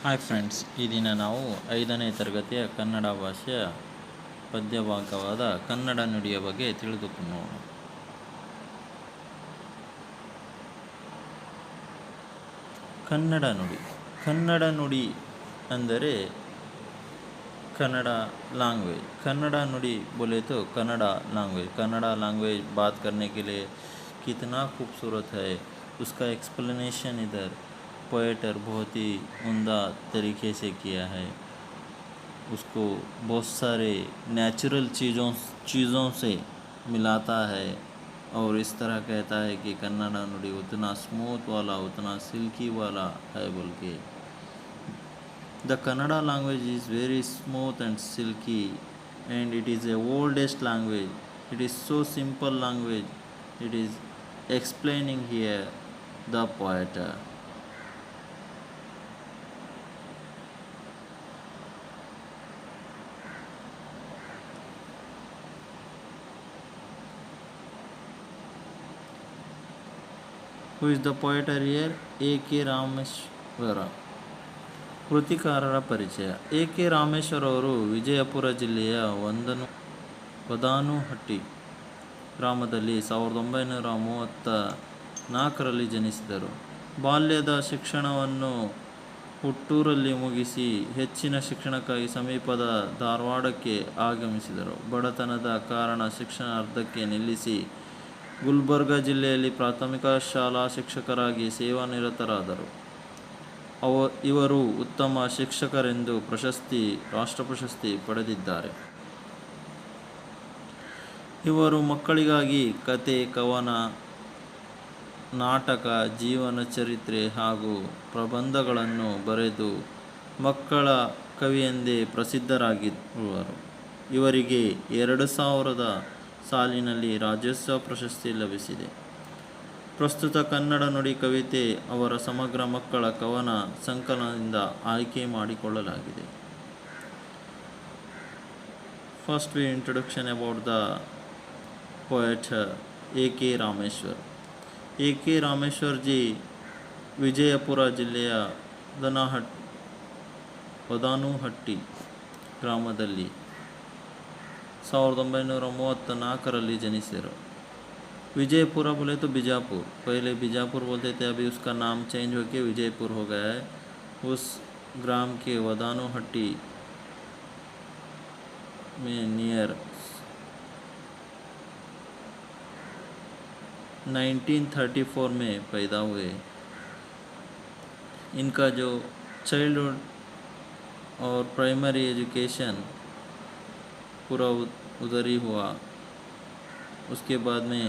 Hi friends, ಈ ದಿನ ನಾವು 5ನೇ ತರಗತಿಯ ಕನ್ನಡ ಭಾಷೆಯ ಪದ್ಯಭಾಗವಾದ ಕನ್ನಡ ನುಡಿಯ ಬಗ್ಗೆ ತಿಳಿದುಕೊಳ್ಳೋಣ. ಕನ್ನಡ ನುಡಿ ಅಂದರೆ कन्नड़ लैंग्वेज. कन्नड़ नुडी बोले तो कन्नड़ा लैंग्वेज. कन्नड़ा लैंग्वेज बात करने के लिए कितना खूबसूरत है, उसका एक्सप्लेनेशन इधर पोएटर बहुत ही उम्दा तरीके से किया है. उसको बहुत सारे नेचुरल चीज़ों से मिलाता है और इस तरह कहता है कि कन्नड़ा नुडी उतना स्मूथ वाला, उतना सिल्की वाला है बोल के. The Kannada language is very smooth and silky, and it is the oldest language. It is so simple language. It is explaining here the poet. Who is the poet here? A.K. Rameshwara. ಕೃತಿಕಾರರ ಪರಿಚಯ. A.K. Rameshwara ಅವರು ವಿಜಯಪುರ ಜಿಲ್ಲೆಯ ವದಾನುಹಟ್ಟಿ ಗ್ರಾಮದಲ್ಲಿ 1934ರಲ್ಲಿ ಜನಿಸಿದರು. ಬಾಲ್ಯದ ಶಿಕ್ಷಣವನ್ನು ಹುಟ್ಟೂರಲ್ಲಿ ಮುಗಿಸಿ ಹೆಚ್ಚಿನ ಶಿಕ್ಷಣಕ್ಕಾಗಿ ಸಮೀಪದ ಧಾರವಾಡಕ್ಕೆ ಆಗಮಿಸಿದರು. ಬಡತನದ ಕಾರಣ ಶಿಕ್ಷಣ ಅರ್ಧಕ್ಕೆ ನಿಲ್ಲಿಸಿ ಗುಲ್ಬರ್ಗ ಜಿಲ್ಲೆಯಲ್ಲಿ ಪ್ರಾಥಮಿಕ ಶಾಲಾ ಶಿಕ್ಷಕರಾಗಿ ಸೇವಾನಿರತರಾದರು. ಇವರು ಉತ್ತಮ ಶಿಕ್ಷಕರೆಂದು ರಾಷ್ಟ್ರ ಪ್ರಶಸ್ತಿ ಪಡೆದಿದ್ದಾರೆ. ಇವರು ಮಕ್ಕಳಿಗಾಗಿ ಕತೆ, ಕವನ, ನಾಟಕ, ಜೀವನ ಚರಿತ್ರೆ ಹಾಗೂ ಪ್ರಬಂಧಗಳನ್ನು ಬರೆದು ಮಕ್ಕಳ ಕವಿಯೆಂದೇ ಪ್ರಸಿದ್ಧರಾಗಿರುವರು. ಇವರಿಗೆ 2000 ಸಾಲಿನಲ್ಲಿ ರಾಜ್ಯೋತ್ಸವ ಪ್ರಶಸ್ತಿ ಲಭಿಸಿದೆ. ಪ್ರಸ್ತುತ ಕನ್ನಡ ನುಡಿ ಕವಿತೆ ಅವರ ಸಮಗ್ರ ಮಕ್ಕಳ ಕವನ ಸಂಕಲನದಿಂದ ಆಯ್ಕೆ ಮಾಡಿಕೊಳ್ಳಲಾಗಿದೆ. First we introduction about the poet A.K. Rameswar. A.K. Rameswar G Vijayapura ಜಿಲ್ಲೆಯ ವದಾನುಹಟ್ಟಿ ಗ್ರಾಮದಲ್ಲಿ 1934ರಲ್ಲಿ ಜನಿಸಿದರು. विजयपुरा बोले तो बीजापुर, पहले बीजापुर बोलते थे, अभी उसका नाम चेंज होकर विजयपुर हो गया है. उस ग्राम के वदानुहट्टी में नियर 1934 में पैदा हुए. इनका जो चाइल्डहुड और प्राइमरी एजुकेशन पूरा उधर ही हुआ. उसके बाद में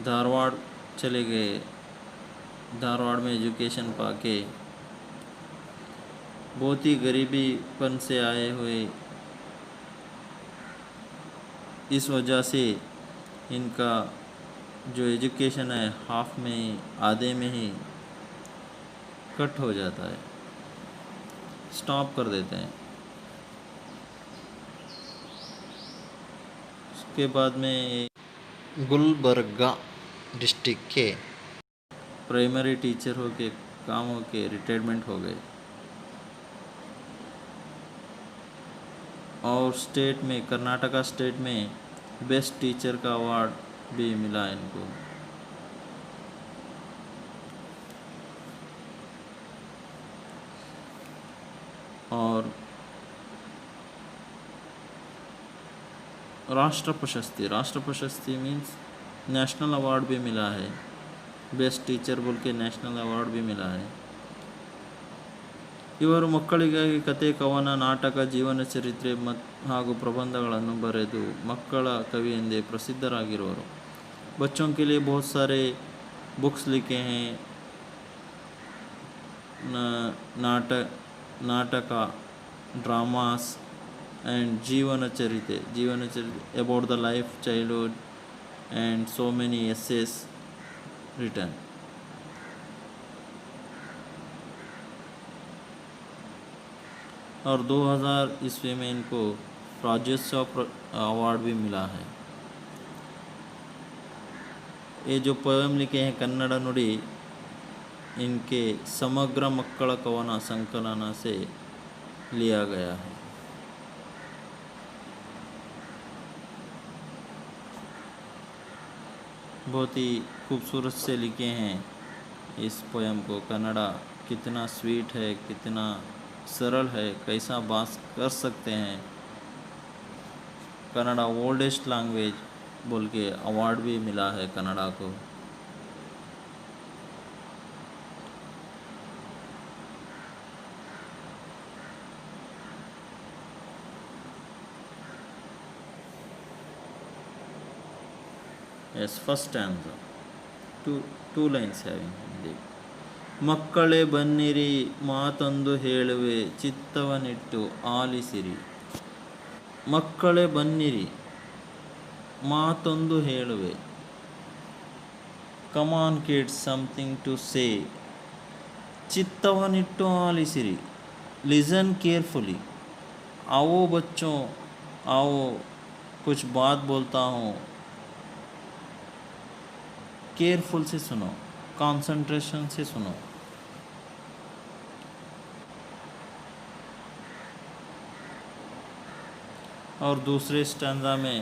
धारवाड़ चले गए. धारवाड़ में एजुकेशन पाके बहुत ही गरीबीपन से आए हुए, इस वजह से इनका जो एजुकेशन है हाफ में ही, आधे में ही कट हो जाता है, स्टॉप कर देते हैं. उसके बाद में गुलबर्गा डिस्ट्रिक्ट के प्राइमरी टीचर हो के काम हो के रिटायरमेंट हो गए. और स्टेट में, कर्नाटका स्टेट में बेस्ट टीचर का अवार्ड भी मिला इनको. और राष्ट्र प्रशस्ति मीन्स नेशनल अवार्ड भी मिला है. बेस्ट टीचर बोल के नेशनल अवार्ड भी मिला है. ಇವರು ಮಕ್ಕಳಿಗಾಗಿ ಕತೆ, ಕವನ, ನಾಟಕ, ಜೀವನ ಚರಿತ್ರೆ ಹಾಗೂ ಪ್ರಬಂಧಗಳನ್ನು ಬರೆದು ಮಕ್ಕಳ ಕವಿ ಎಂದೇ ಪ್ರಸಿದ್ಧರಾಗಿರುವರು. बच्चों के लिए बहुत सारे बुक्स लिखे हैं. नाटक, ड्रामास and जीवन चरित्र about the life, childhood and so many essays written. और 2000 ईस्वी में इनको राज्योत्सव अवार्ड भी मिला है. ये जो पोएम लिखे हैं कन्नड़ नुडी, इनके समग्र मक्कल कवन संकलन से लिया गया है। बहुत ही खूबसूरत से लिखे हैं इस पोयम को। कन्नड़ा कितना स्वीट है, कितना सरल है, कैसा बात कर सकते हैं। कन्नड़ा ओल्डेस्ट लैंग्वेज बोल के अवार्ड भी मिला है कन्नड़ा को। Yes, first stanza. Two lines having the ಮಕ್ಕಳೇ ಬನ್ನಿರಿ ಮಾತೊಂದು ಹೇಳುವೆ ಚಿತ್ತವನಿಟ್ಟು ಆಲಿಸಿರಿ. ಮಕ್ಕಳೇ ಬನ್ನಿರಿ ಮಾತೊಂದು ಹೇಳುವೆ. Come on kids, something to say. चित्तवनिट्टु आलिसिरी. Listen carefully. आओ बच्चों आओ, कुछ बात बोलता हूँ, केयरफुल से सुनो, कंसंट्रेशन से सुनो. और दूसरे स्टैंजा में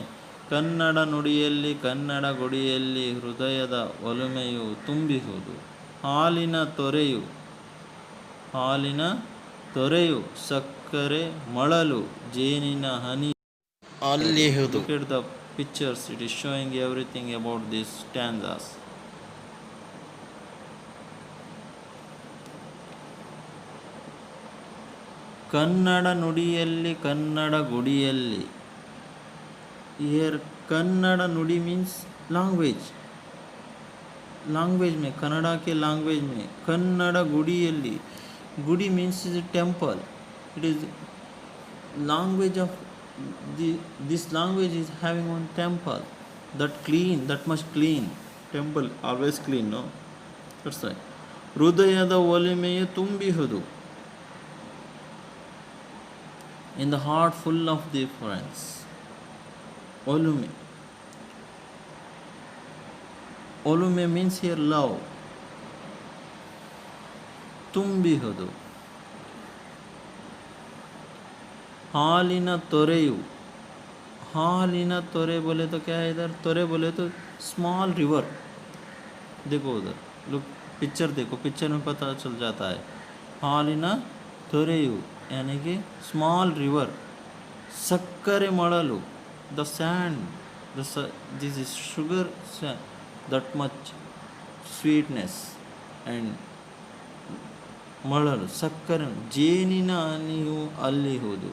ಕನ್ನಡ ನುಡಿಯಲ್ಲಿ ಕನ್ನಡ ಗುಡಿಯಲ್ಲಿ ಹೃದಯದ ಒಲುಮೆಯು ತುಂಬಿಹುದು. ಹಾಲಿನ ತೊರೆಯು ಸಕ್ಕರೆ ಮಳಲು ಜೇನಿನ ಹನಿ ಅಲ್ಲಿಹುದು. Look at the pictures, it is showing everything about these stanzas. Kannada ನುಡಿಯಲ್ಲಿ ಕನ್ನಡ ಗುಡಿಯಲ್ಲಿ. Here Kannada nudi means language में, कन्नड़ा के लैंग्वेज में. कन्नड़ गुडियल्ली, gudi means is a temple. It is language of this language is having one temple that much clean. Temple always clean, no? That's right. ಹೃದಯದ ಒಲಿಮೆಯು ತುಂಬಿಹುದು. In the heart full of difference. Olume means here love. ತುಂಬಿಹುದು. हालिना तोरेयु. हालिना तोरे बोले तो क्या है इधर? तोरे बोले तो स्मॉल रिवर. देखो उधर, लुक पिक्चर देखो, पिक्चर में पता चल जाता है. हालिना तोरेयु यानी कि स्मॉल रिवर. सक्करे मड़लु, the sand, this is sugar sand, that much sweetness. And मड़ल सक्कर जेनिन हनियु अल्लिहुदु.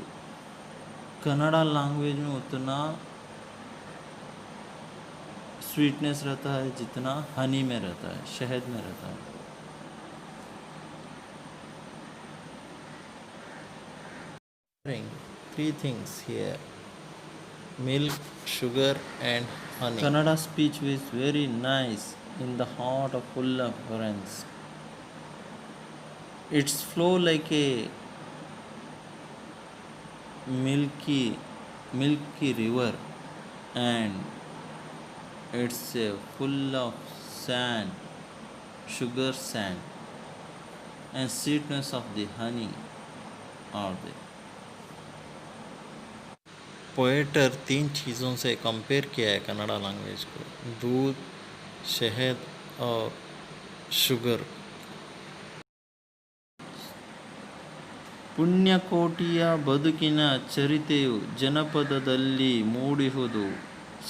कन्नड़ा लैंग्वेज में उतना स्वीटनेस रहता है जितना हनी में रहता है, शहद में रहता है. Three things here: milk, sugar and honey. Kannada speech is very nice, in the heart of full of friends. Its flow like a milky river, and it's full of sand, sugar sand, and sweetness of the honey are there. पोएटर 3 चीज़ों से compare किया है Kannada language को: दूध, शहद और sugar. ಪುಣ್ಯಕೋಟಿಯ ಬದುಕಿನ ಚರಿತೆಯು ಜನಪದದಲ್ಲಿ ಮೂಡಿಹುದು.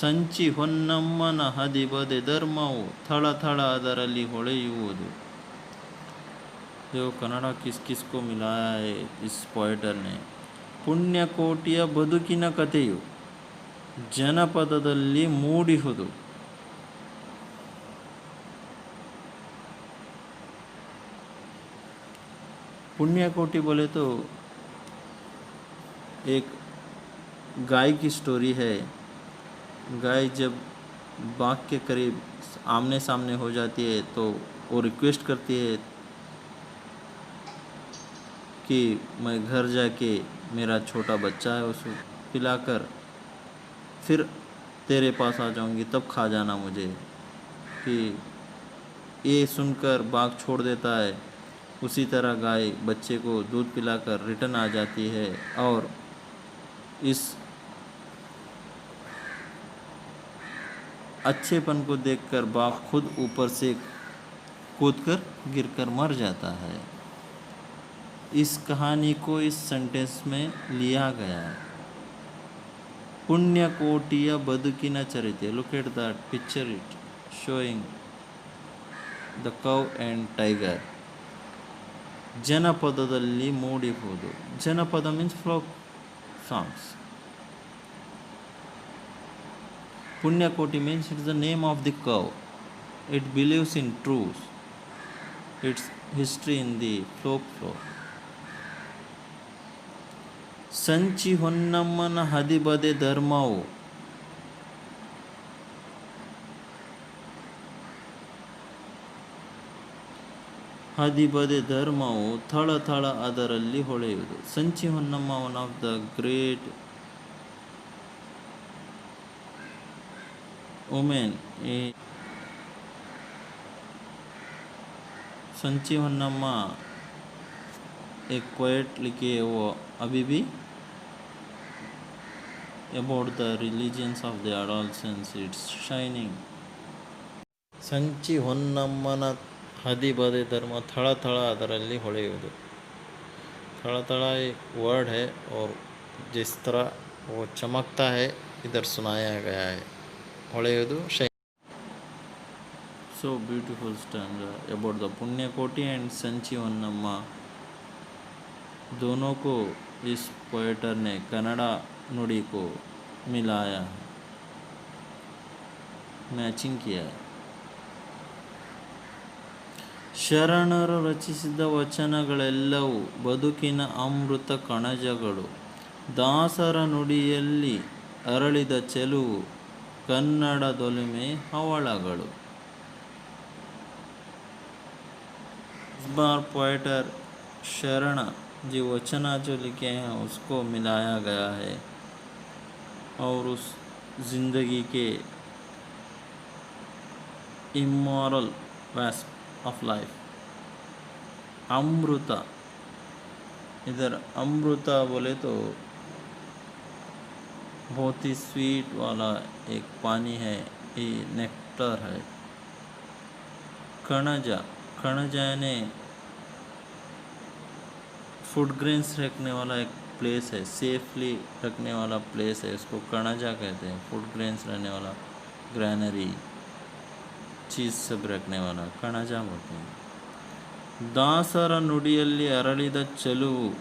ಸಂಚಿ ಹೊನ್ನಮ್ಮನ ಹದಿಬದೆ ಧರ್ಮವು ಥಳಥಳ ಅದರಲ್ಲಿ ಹೊಳೆಯುವುದು. जो कन्नड़ा किस को मिलाया है इस पोएटर ने. ಪುಣ್ಯಕೋಟಿಯ ಬದುಕಿನ ಕಥೆಯು ಜನಪದದಲ್ಲಿ ಮೂಡಿಹುದು. पुण्यकोटि बोले तो एक गाय की स्टोरी है. गाय जब बाघ के करीब आमने सामने हो जाती है तो वो रिक्वेस्ट करती है कि मैं घर जाके मेरा छोटा बच्चा है उसको पिलाकर फिर तेरे पास आ जाऊंगी, तब खा जाना मुझे. कि ये सुनकर बाघ छोड़ देता है। उसी तरह गाय बच्चे को दूध पिलाकर रिटर्न आ जाती है और इस अच्छेपन को देखकर बाघ खुद ऊपर से कूदकर गिरकर मर जाता है। इस कहानी को इस सेंटेंस में लिया गया है। ಪುಣ್ಯಕೋಟಿಯ ಬದುಕಿನ ಚರಿತ್ರೆ. Look at that picture it showing the cow and tiger. ಜನಪದದಲ್ಲಿ ಮೂಡಿಬಹುದು. Janapada means folk songs. Punyakoti means it's the name of the cow. It believes in truth. Its history in the folklore. Sanchi ಹೊನ್ನಮ್ಮನ ಹದಿಬದೆ ಧರ್ಮವು. ಹದಿಬದೆ ಧರ್ಮವು ಥಳಥಳ ಅದರಲ್ಲಿ ಹೊಳೆಯುವುದು. Sanchi Honnamma one of the great women. Sanchi Honnamma एक पोएट लिखी है, वो अभी भी about the religions of the adolescence it's shining. Sanchi ಹೊನ್ನಮ್ಮನ ಹದಿಬದೆ ಧರ್ಮ ಥಳ ಥಳ ಅದರಲ್ಲಿ ಹೊಳೆಯುವುದು. थड़ा थड़ा एक वर्ड है और जिस तरह वो चमकता है इधर सुनाया गया है. ಹೊಳೆಯುವುದು ಶೈ. So beautiful stanza about the पुण्यकोटि and संची Honnamma. दोनों को इस पोएटर ने कन्नड़ा नुड़ी को मिलाया है, मैचिंग किया है. ಶರಣರು ರಚಿಸಿದ ವಚನಗಳೆಲ್ಲವೂ ಬದುಕಿನ ಅಮೃತ ಕಣಜಗಳು. ದಾಸರ ನುಡಿಯಲ್ಲಿ ಅರಳಿದ ಚೆಲುವು कन्नड़दोलुमे हवळಗಳು. इस बार पोएटर शरण जी वचना जो लिखे हैं उसको मिलाया गया है और उस जिंदगी के immoral waste of life. Amrita, इधर अमृता बोले तो बहुत ही स्वीट वाला एक पानी है, ये नेक्टर है. कणजा, कणजा यानी फूड ग्रेन्स रखने वाला एक प्लेस है, सेफली रखने वाला प्लेस है, उसको कणजा कहते हैं. फूड ग्रेन्स रहने वाला ग्रैनरी, चीज़ सब रखने वाला कणजा बोलते हैं. ದಾಸರ ನುಡಿಯಲ್ಲಿ ಅರಳಿದ ಚೆಲುವು.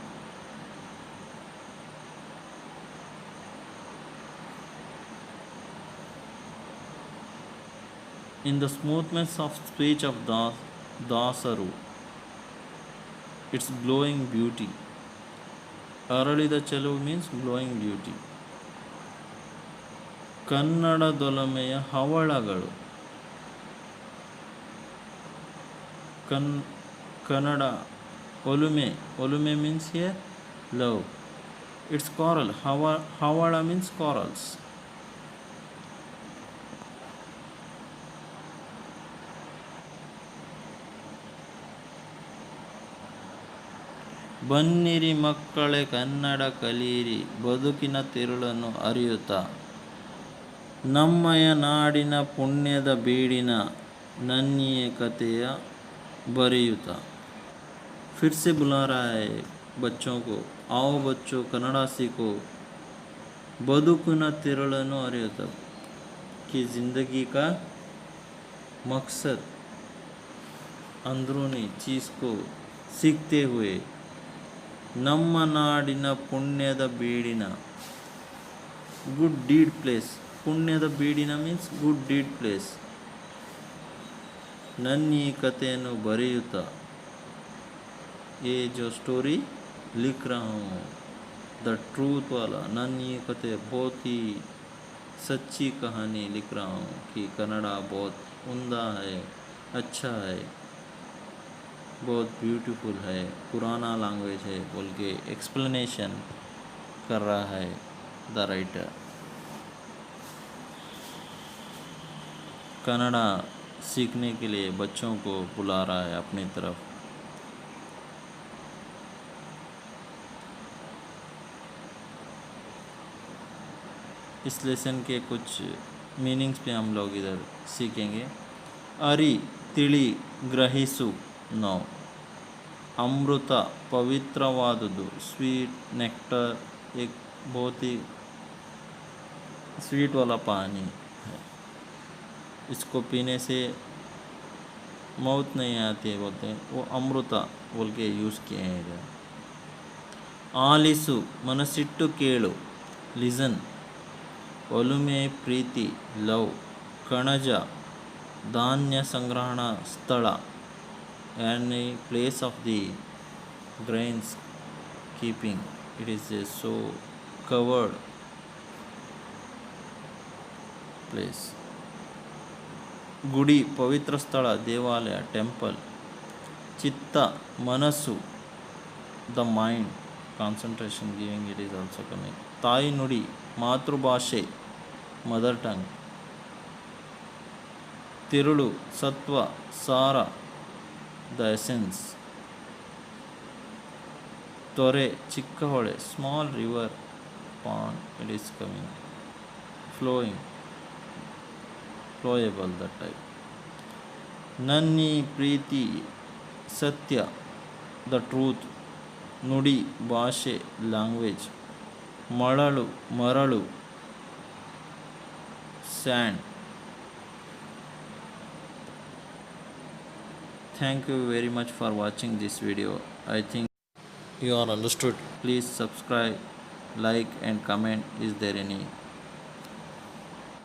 In the smoothness of speech of Dasaru, it's glowing beauty. Aralida Chelu means glowing beauty. ಕನ್ನಡದೊಲಮೆಯ ಹವಳಗಳು. Kannada olume. Olume means here love. It's coral. Havala means corals. ಬನ್ನಿರಿ ಮಕ್ಕಳೇ ಕನ್ನಡ ಕಲಿಯಿರಿ, ಬದುಕಿನ ತಿರುಳನ್ನು ಅರಿಯುತ್ತಾ, ನಮ್ಮಯ ನಾಡಿನ ಪುಣ್ಯದ ಬೀಡಿನ ನನ್ನಿಯ ಕಥೆಯ बरियुता. फिर से बुला रहा है बच्चों को, आओ बच्चों कन्नड़ा सीखो, बदुकुना तिरळनु अरियुता, कि ज़िंदगी का मकसद अंदरूनी चीज़ को सीखते हुए ನಮ್ಮ ನಾಡಿನ ಪುಣ್ಯದ ಬೀಡಿನ, गुड डीड प्लेस. पुण्यದ ಬೀಡಿನ मीन्स गुड डीड प्लेस. नन्ही कथेಯನ್ನು बरियुता, ये जो स्टोरी लिख रहा हूँ द ट्रूथ वाला नन्ही कथे, बहुत ही सच्ची कहानी लिख रहा हूँ कि कन्नड़ा बहुत उम्दा है, अच्छा है, बहुत ब्यूटीफुल है, पुराना लैंग्वेज है बोल के एक्सप्लेनेशन कर रहा है द राइटर. कन्नड़ा सीखने के लिए बच्चों को बुला रहा है अपनी तरफ। इस लेसन के कुछ मीनिंग्स पे हम लोग इधर सीखेंगे। अरि तिಳಿ ग्रहिसु नौ, अमृत पवित्रवादुदु, स्वीट नेक्टर एक बहुत ही स्वीट वाला पानी है, इसको पीने से मौत नहीं आती है बोलते हैं, वो अमृता बोल के यूज़ किए हैं इधर। आलिसु मनसिट्टु केळु, लिजन। ಒಲುಮೆ ಪ್ರೀತಿ ಲವ್, ಕಣಜ ಧಾನ್ಯ ಸಂಗ್ರಹಣ ಸ್ಥಳ, and a place of the grains keeping, it is a so covered place. ಗುಡಿ ಪವಿತ್ರ ಸ್ಥಳ, ದೇವಾಲಯ, ಟೆಂಪಲ್. ಚಿತ್ತ ಮನಸ್ಸು, the mind, concentration giving, it is also coming. ತಾಯಿ ನುಡಿ ಮಾತೃಭಾಷೆ, ಮದರ್ ಟಂಗ್. ತಿರುಳು ಸತ್ವ ಸಾರ, ದ ಎಸೆನ್ಸ್. ತೊರೆ ಚಿಕ್ಕ ಹೊಳೆ, small river pond, it is coming, flowing, flowable that type. ನನ್ನಿ ಪ್ರೀತಿ ಸತ್ಯ, ದ ಟ್ರೂತ್. ನುಡಿ ಭಾಷೆ, ಲ್ಯಾಂಗ್ವೇಜ್. ಮಳಲು ಮರಳು, sand. Thank you very much for watching this video. I think you are understood. Please subscribe, like and comment. Is there any